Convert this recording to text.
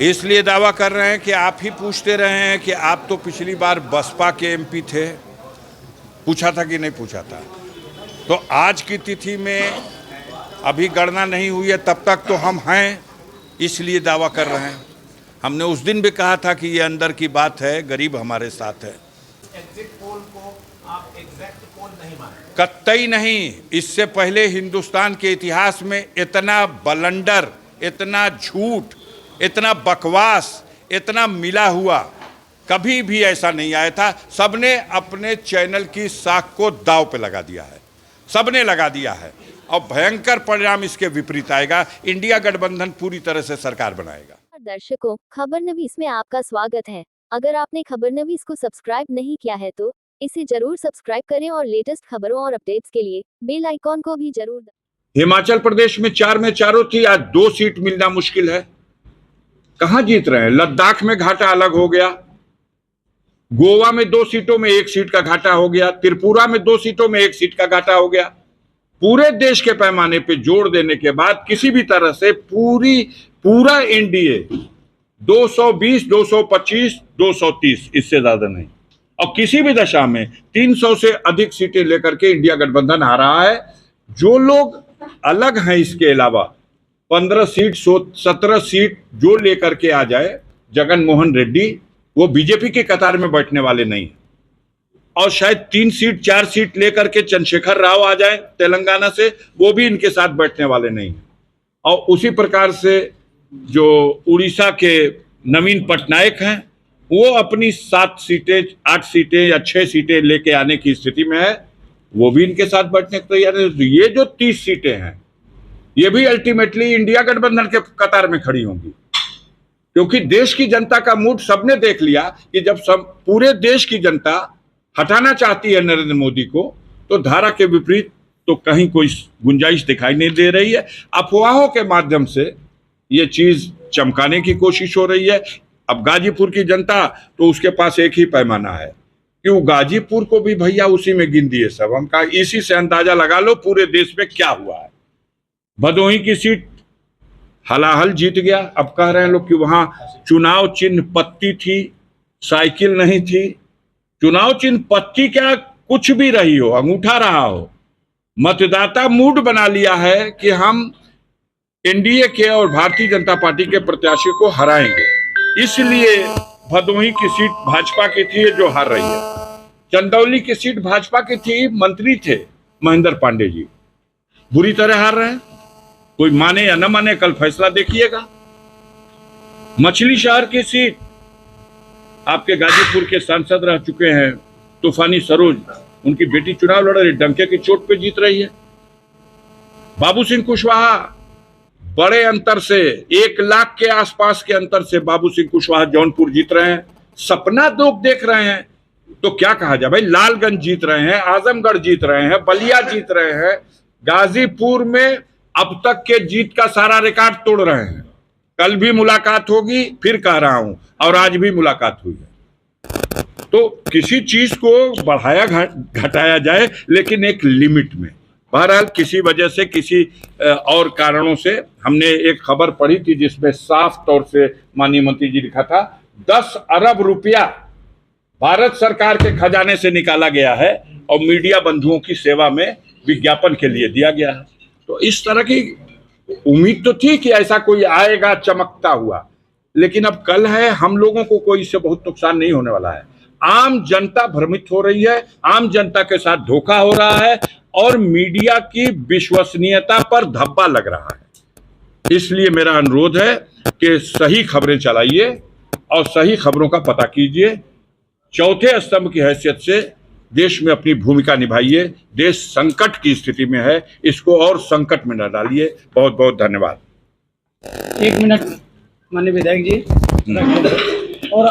इसलिए दावा कर रहे हैं कि आप ही पूछते रहे हैं कि आप तो पिछली बार बसपा के एमपी थे, पूछा था कि नहीं पूछा था। तो आज की तिथि में अभी गणना नहीं हुई है, तब तक तो हम हैं, इसलिए दावा कर रहे हैं। हमने उस दिन भी कहा था कि ये अंदर की बात है, गरीब हमारे साथ है। एग्जिट पोल को आप एग्जैक्ट पोल नहीं मानते? कतई नहीं। इससे पहले हिंदुस्तान के इतिहास में इतना बलंडर, इतना झूठ, इतना बकवास, इतना मिला हुआ कभी भी ऐसा नहीं आया था। सबने अपने चैनल की साख को दांव पे लगा दिया है, सबने लगा दिया है, और भयंकर परिणाम इसके विपरीत आएगा। इंडिया गठबंधन पूरी तरह से सरकार बनाएगा। दर्शकों, खबरनवीस में आपका स्वागत है। अगर आपने खबरनवीस को सब्सक्राइब नहीं किया है तो इसे जरूर सब्सक्राइब करें और लेटेस्ट खबरों और अपडेट्स के लिए बेल आइकॉन को भी जरूर दबाएं। हिमाचल प्रदेश में 4 में 4 थी, आज 2 सीट मिलना मुश्किल है। कहां जीत रहे हैं? लद्दाख में घाटा अलग हो गया, गोवा में 2 सीटों में 1 सीट का घाटा हो गया, त्रिपुरा में 2 सीटों में 1 सीट का घाटा हो गया। पूरे देश के पैमाने पे जोड़ देने के बाद किसी भी तरह से पूरा एनडीए 220, 225, 230, इससे ज्यादा नहीं, और किसी भी दशा में 300 से अधिक सीटें लेकर के इंडिया गठबंधन आ रहा है। जो लोग अलग हैं इसके अलावा 15 सीट 17 सीट जो लेकर के आ जाए जगन मोहन रेड्डी, वो बीजेपी के कतार में बैठने वाले नहीं, और शायद 3 सीट 4 सीट लेकर के चंद्रशेखर राव आ जाए तेलंगाना से, वो भी इनके साथ बैठने वाले नहीं। और उसी प्रकार से जो उड़ीसा के नवीन पटनायक हैं, वो अपनी 7 सीटें 8 सीटें या 6 सीटें लेके आने की स्थिति में है, वो भी इनके साथ बैठने को तैयार है। तो ये जो 30 सीटें हैं, ये भी अल्टीमेटली इंडिया गठबंधन के कतार में खड़ी होंगी, क्योंकि देश की जनता का मूड सबने देख लिया कि जब सब पूरे देश की जनता हटाना चाहती है नरेंद्र मोदी को, तो धारा के विपरीत तो कहीं कोई गुंजाइश दिखाई नहीं दे रही है। अफवाहों के माध्यम से ये चीज चमकाने की कोशिश हो रही है। अब गाजीपुर की जनता तो उसके पास एक ही पैमाना है कि वो गाजीपुर को भी भैया उसी में गिन दिए सब। हम कहा इसी से अंदाजा लगा लो पूरे देश में क्या हुआ है। भदोही की सीट हलाहल जीत गया। अब कह रहे हैं लोग कि वहां चुनाव चिन्ह पत्ती थी, साइकिल नहीं थी। चुनाव चिन्ह पत्ती क्या, कुछ भी रही हो, अंगूठा रहा हो, मतदाता मूड बना लिया है कि हम एनडीए के और भारतीय जनता पार्टी के प्रत्याशी को हराएंगे। इसलिए भदोही की सीट भाजपा की थी जो हार रही है। चंदौली की सीट भाजपा की थी, मंत्री थे महेंद्र पांडे जी, बुरी तरह हार रहे हैं। कोई माने या न माने, कल फैसला देखिएगा। मछली शहर की सीट आपके गाजीपुर के सांसद रह चुके हैं तूफानी सरोज, उनकी बेटी चुनाव लड़ रही, डंके की चोट पे जीत रही है। बाबू सिंह कुशवाहा बड़े अंतर से 1 लाख के आसपास के अंतर से बाबू सिंह कुशवाहा जौनपुर जीत रहे हैं। सपना लोग देख रहे हैं तो क्या कहा जाए भाई। लालगंज जीत रहे हैं, आजमगढ़ जीत रहे हैं, बलिया जीत रहे हैं, गाजीपुर में अब तक के जीत का सारा रिकॉर्ड तोड़ रहे हैं। कल भी मुलाकात होगी, फिर कह रहा हूं, और आज भी मुलाकात हुई है। तो किसी चीज को बढ़ाया घटाया जाए, लेकिन एक लिमिट में। बहरहाल किसी वजह से, किसी और कारणों से, हमने एक खबर पढ़ी थी जिसमें साफ तौर से माननीय मंत्री जी लिखा था 10 अरब रुपया भारत सरकार के खजाने से निकाला गया है और मीडिया बंधुओं की सेवा में विज्ञापन के लिए दिया गया है। तो इस तरह की उम्मीद तो थी कि ऐसा कोई आएगा चमकता हुआ, लेकिन अब कल है, हम लोगों को कोई इससे बहुत नुकसान नहीं होने वाला है। आम जनता भ्रमित हो रही है, आम जनता के साथ धोखा हो रहा है, और मीडिया की विश्वसनीयता पर धब्बा लग रहा है। इसलिए मेरा अनुरोध है कि सही खबरें चलाइए और सही खबरों का पता कीजिए। चौथे स्तंभ की हैसियत से देश में अपनी भूमिका निभाइए। देश संकट की स्थिति में है, इसको और संकट में न डालिए। बहुत बहुत धन्यवाद। 1 मिनट माननीय विधायक जी। और